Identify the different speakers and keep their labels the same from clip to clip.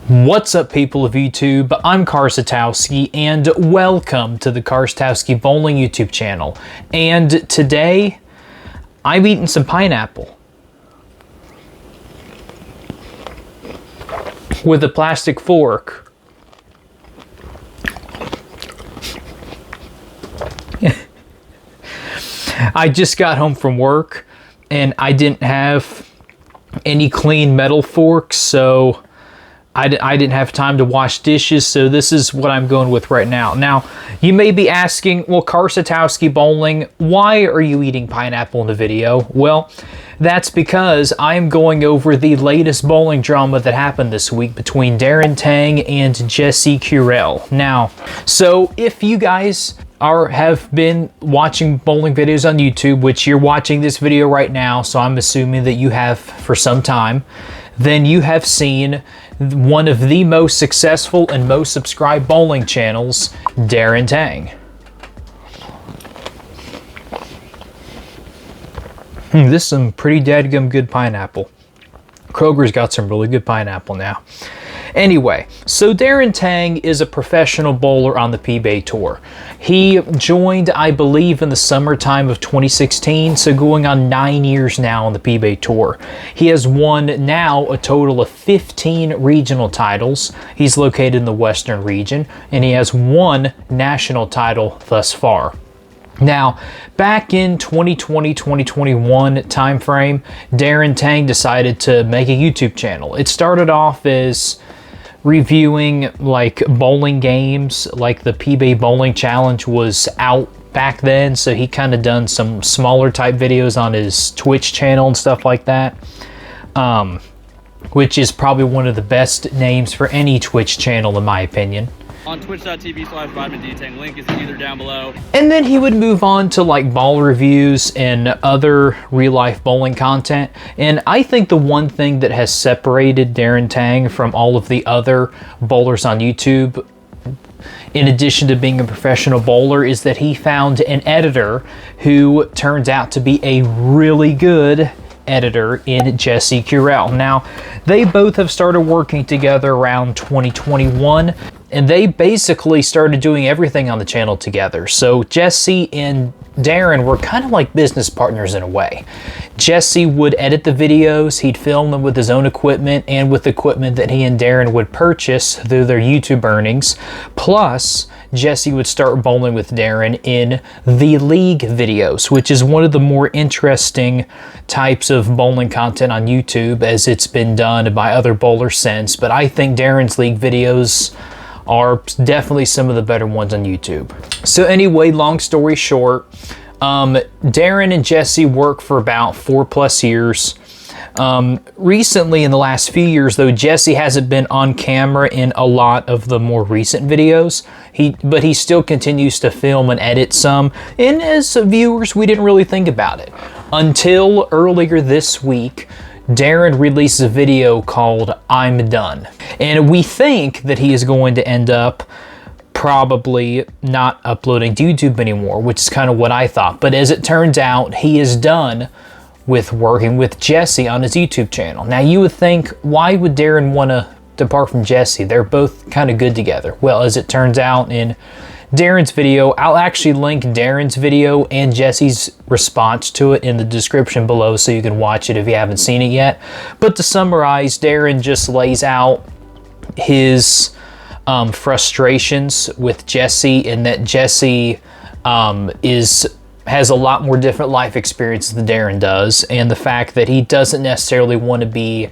Speaker 1: What's up, people of YouTube? I'm Karsatowski and welcome to the Karsatowski Bowling YouTube channel. And today I'm eating some pineapple with a plastic fork. I just got home from work and I didn't have any clean metal forks, so I didn't have time to wash dishes, so this is what I'm going with right now. Now, you may be asking, well, Karsatowski Bowling, why are you eating pineapple in the video? Well, that's because I'm going over the latest bowling drama that happened this week between Darren Tang and Jesse Curiel. Now, so if you guys have been watching bowling videos on YouTube, which you're watching this video right now, so I'm assuming that you have for some time, then you have seen one of the most successful and most subscribed bowling channels, Darren Tang. This is some pretty dadgum good pineapple. Kroger's got some really good pineapple now. Anyway, so Darren Tang is a professional bowler on the PBA Tour. He joined, I believe, in the summertime of 2016, so going on 9 years now on the PBA Tour. He has won now a total of 15 regional titles. He's located in the Western region, and he has one national title thus far. Now, back in 2020-2021 timeframe, Darren Tang decided to make a YouTube channel. It started off as reviewing like bowling games, like the PBA Bowling Challenge was out back then, so he kind of done some smaller type videos on his Twitch channel and stuff like that, which is probably one of the best names for any Twitch channel in my opinion.
Speaker 2: On twitch.tv/VitaminDTang, link is either down below.
Speaker 1: And then he would move on to like ball reviews and other real life bowling content. And I think the one thing that has separated Darren Tang from all of the other bowlers on YouTube, in addition to being a professional bowler, is that he found an editor who turns out to be a really good editor in Jesse Curiel. Now, they both have started working together around 2021, and they basically started doing everything on the channel together. So Jesse and Darren were kind of like business partners in a way. Jesse would edit the videos, he'd film them with his own equipment and with equipment that he and Darren would purchase through their YouTube earnings. Plus, Jesse would start bowling with Darren in the league videos, which is one of the more interesting types of bowling content on YouTube, as it's been done by other bowlers since. But I think Darren's league videos are definitely some of the better ones on YouTube. So anyway, long story short, Darren and Jesse worked for about 4+ years. Recently, in the last few years, though, Jesse hasn't been on camera in a lot of the more recent videos. But he still continues to film and edit some. And as viewers, we didn't really think about it until earlier this week. Darren releases a video called I'm Done. And we think that he is going to end up probably not uploading to YouTube anymore, which is kind of what I thought. But as it turns out, he is done with working with Jesse on his YouTube channel. Now, you would think, why would Darren want to depart from Jesse? They're both kind of good together. Well, as it turns out, in Darren's video, I'll actually link Darren's video and Jesse's response to it in the description below so you can watch it if you haven't seen it yet. But to summarize, Darren just lays out his frustrations with Jesse, in that Jesse has a lot more different life experiences than Darren does, and the fact that he doesn't necessarily want to be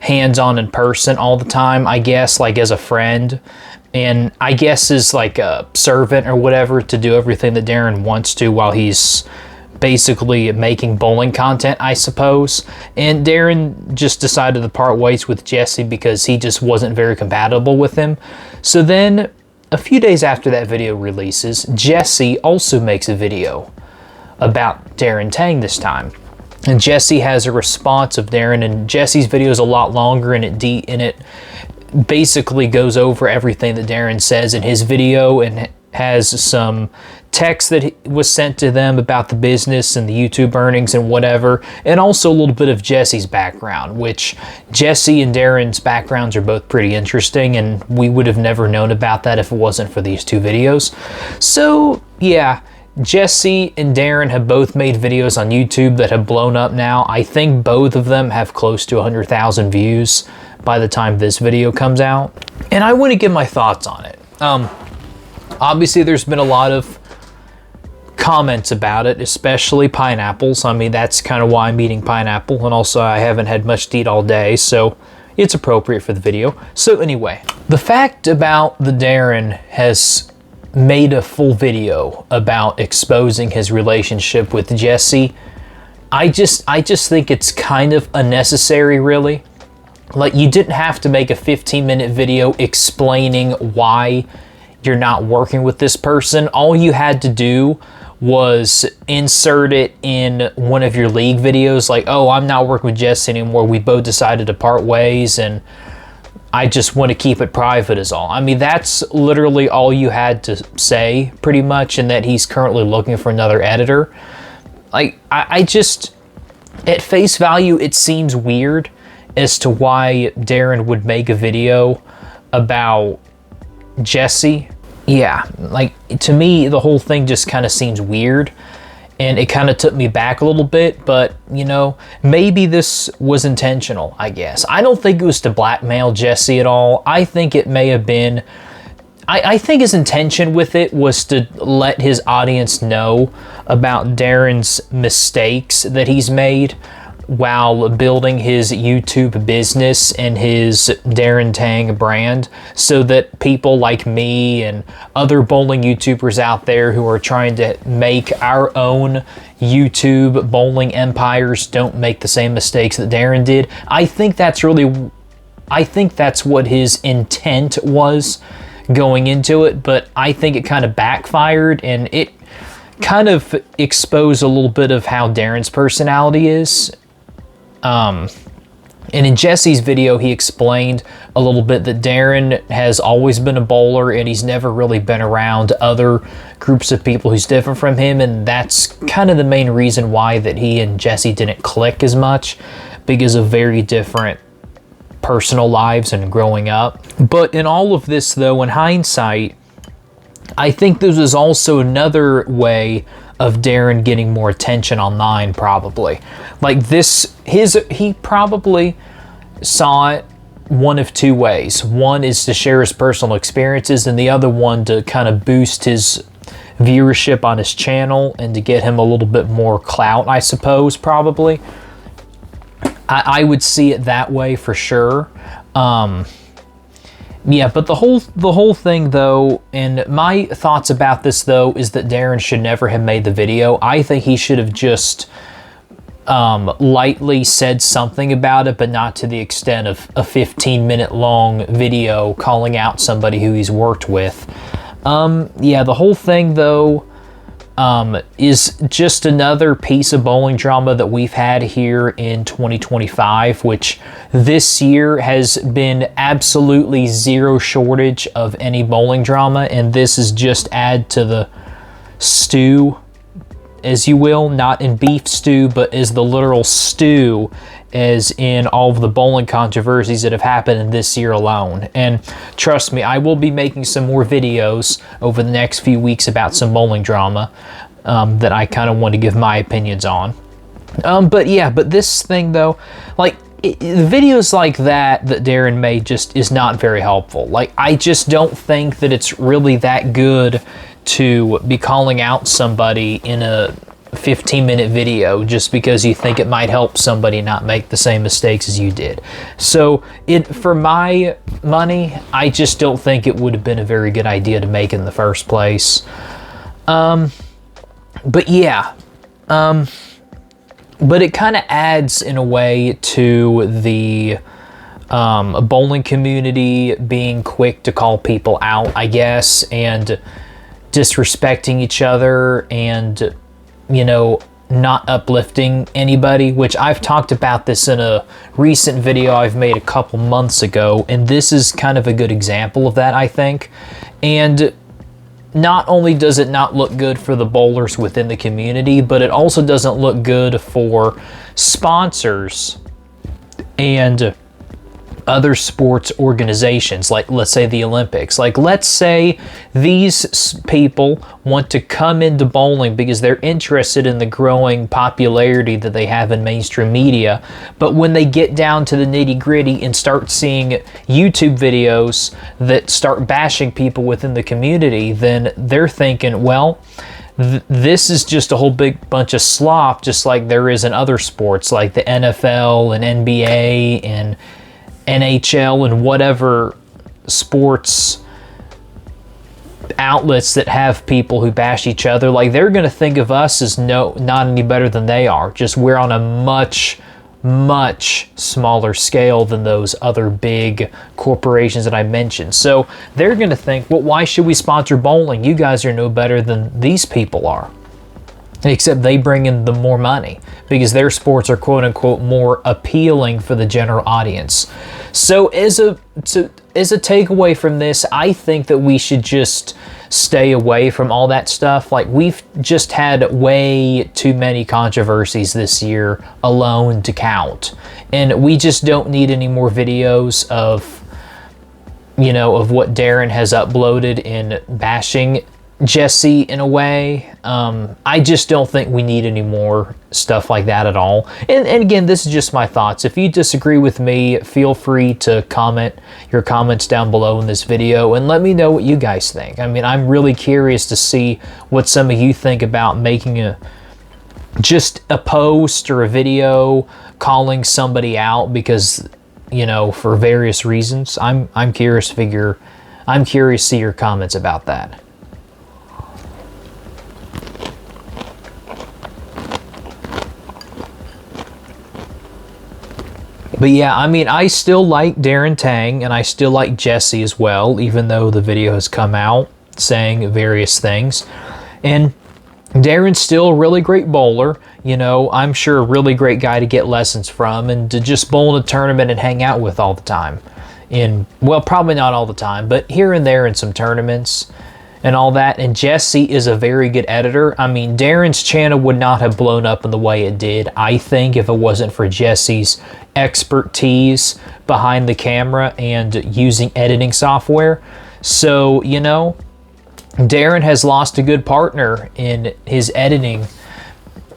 Speaker 1: hands-on in person all the time, I guess, like as a friend, and I guess is like a servant or whatever to do everything that Darren wants to while he's basically making bowling content, I suppose. And Darren just decided to part ways with Jesse because he just wasn't very compatible with him. So then, a few days after that video releases, Jesse also makes a video about Darren Tang this time. And Jesse has a response of Darren, and Jesse's video is a lot longer, and it basically goes over everything that Darren says in his video and has some text that was sent to them about the business and the YouTube earnings and whatever, and also a little bit of Jesse's background, which Jesse and Darren's backgrounds are both pretty interesting, and we would have never known about that if it wasn't for these two videos. So yeah, Jesse and Darren have both made videos on YouTube that have blown up now. I think both of them have close to 100,000 views by the time this video comes out. And I want to give my thoughts on it. Obviously, there's been a lot of comments about it, especially pineapples. I mean, that's kind of why I'm eating pineapple. And also, I haven't had much to eat all day, so it's appropriate for the video. So anyway, the fact about the Darren has made a full video about exposing his relationship with Jesse, I just think it's kind of unnecessary, really. Like, you didn't have to make a 15-minute video explaining why you're not working with this person. All you had to do was insert it in one of your league videos, like, oh, I'm not working with Jesse anymore, we both decided to part ways, and I just want to keep it private is all. I mean, that's literally all you had to say, pretty much, and that he's currently looking for another editor. Like, I just, at face value, it seems weird as to why Darren would make a video about Jesse. Yeah, like, to me, the whole thing just kind of seems weird. And it kind of took me back a little bit, but, you know, maybe this was intentional, I guess. I don't think it was to blackmail Jesse at all. I think it may have been... I think his intention with it was to let his audience know about Darren's mistakes that he's made while building his YouTube business and his Darren Tang brand, so that people like me and other bowling YouTubers out there who are trying to make our own YouTube bowling empires don't make the same mistakes that Darren did. I think that's what his intent was going into it, but I think it kind of backfired, and it kind of exposed a little bit of how Darren's personality is. And in Jesse's video, he explained a little bit that Darren has always been a bowler and he's never really been around other groups of people who's different from him, and that's kind of the main reason why that he and Jesse didn't click as much, because of very different personal lives and growing up. But in all of this, though, in hindsight, I think this was also another way of Darren getting more attention online, probably. Like this, he probably saw it one of two ways. One is to share his personal experiences, and the other one to kind of boost his viewership on his channel and to get him a little bit more clout, I suppose, probably. I would see it that way for sure. Yeah, but the whole thing, though, and my thoughts about this, though, is that Darren should never have made the video. I think he should have just lightly said something about it, but not to the extent of a 15-minute long video calling out somebody who he's worked with. Yeah, the whole thing, though, is just another piece of bowling drama that we've had here in 2025, which this year has been absolutely zero shortage of any bowling drama, and this is just add to the stew, as you will, not in beef stew, but as the literal stew, as in all of the bowling controversies that have happened in this year alone. And trust me, I will be making some more videos over the next few weeks about some bowling drama that I kind of want to give my opinions on. But yeah, but this thing, though, like, the videos like that Darren made just is not very helpful. Like, I just don't think that it's really that good to be calling out somebody in a 15-minute video just because you think it might help somebody not make the same mistakes as you did. So for my money, I just don't think it would have been a very good idea to make in the first place. But yeah, but it kind of adds in a way to the bowling community being quick to call people out, I guess, and disrespecting each other and, you know, not uplifting anybody, which I've talked about this in a recent video I've made a couple months ago, and this is kind of a good example of that, I think. And not only does it not look good for the bowlers within the community, but it also doesn't look good for sponsors and other sports organizations, like let's say the Olympics. Like, let's say these people want to come into bowling because they're interested in the growing popularity that they have in mainstream media, but when they get down to the nitty-gritty and start seeing YouTube videos that start bashing people within the community, then they're thinking, well, this is just a whole big bunch of slop, just like there is in other sports like the NFL and NBA and NHL and whatever sports outlets that have people who bash each other. Like, they're going to think of us as not any better than they are, just we're on a much smaller scale than those other big corporations that I mentioned. So they're going to think, well, why should we sponsor bowling? You guys are no better than these people are. Except they bring in the more money because their sports are quote unquote more appealing for the general audience. So as a takeaway from this, I think that we should just stay away from all that stuff. Like, we've just had way too many controversies this year alone to count. And we just don't need any more videos of, you know, of what Darren has uploaded in bashing Jesse in a way. I just don't think we need any more stuff like that at all. And again, this is just my thoughts. If you disagree with me, feel free to comment your comments down below in this video and let me know what you guys think. I mean, I'm really curious to see what some of you think about making just a post or a video calling somebody out because, you know, for various reasons. I'm curious to see your comments about that. But yeah, I mean, I still like Darren Tang and I still like Jesse as well, even though the video has come out saying various things. And Darren's still a really great bowler. You know, I'm sure a really great guy to get lessons from and to just bowl in a tournament and hang out with all the time. Well, probably not all the time, but here and there in some tournaments and all that. And Jesse is a very good editor. I mean, Darren's channel would not have blown up in the way it did, I think, if it wasn't for Jesse's expertise behind the camera and using editing software. So, you know, Darren has lost a good partner in his editing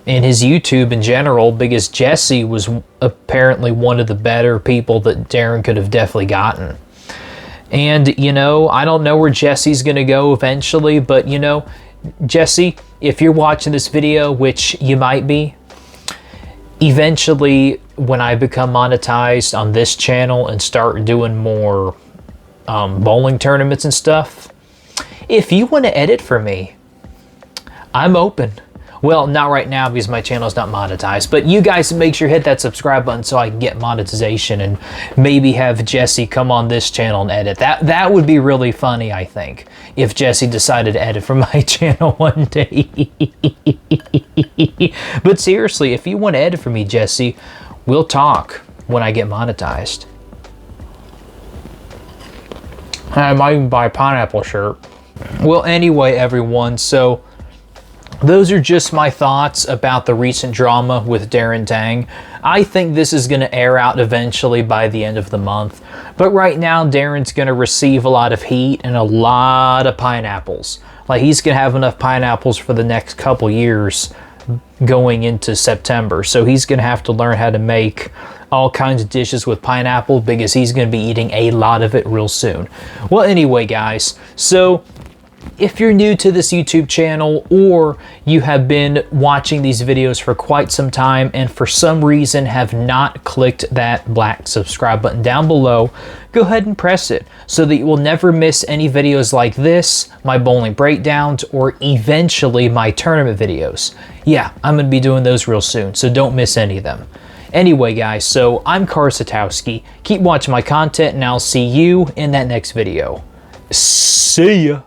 Speaker 1: and his YouTube in general, because Jesse was apparently one of the better people that Darren could have definitely gotten. And, you know, I don't know where Jesse's going to go eventually, but, you know, Jesse, if you're watching this video, which you might be, eventually when I become monetized on this channel and start doing more bowling tournaments and stuff, if you want to edit for me, I'm open. Well, not right now because my channel is not monetized, but you guys make sure you hit that subscribe button so I can get monetization and maybe have Jesse come on this channel and edit. That would be really funny, I think, if Jesse decided to edit for my channel one day. But seriously, if you want to edit for me, Jesse, we'll talk when I get monetized. I might even buy a pineapple shirt. Well, anyway, everyone, so those are just my thoughts about the recent drama with Darren Tang. I think this is going to air out eventually by the end of the month. But right now, Darren's going to receive a lot of heat and a lot of pineapples. Like, he's going to have enough pineapples for the next couple years going into September. So he's going to have to learn how to make all kinds of dishes with pineapple because he's going to be eating a lot of it real soon. Well, anyway, guys, so if you're new to this YouTube channel or you have been watching these videos for quite some time and for some reason have not clicked that black subscribe button down below, go ahead and press it so that you will never miss any videos like this, my bowling breakdowns, or eventually my tournament videos. Yeah, I'm going to be doing those real soon, so don't miss any of them. Anyway, guys, so I'm Karsatowski. Keep watching my content and I'll see you in that next video. See ya!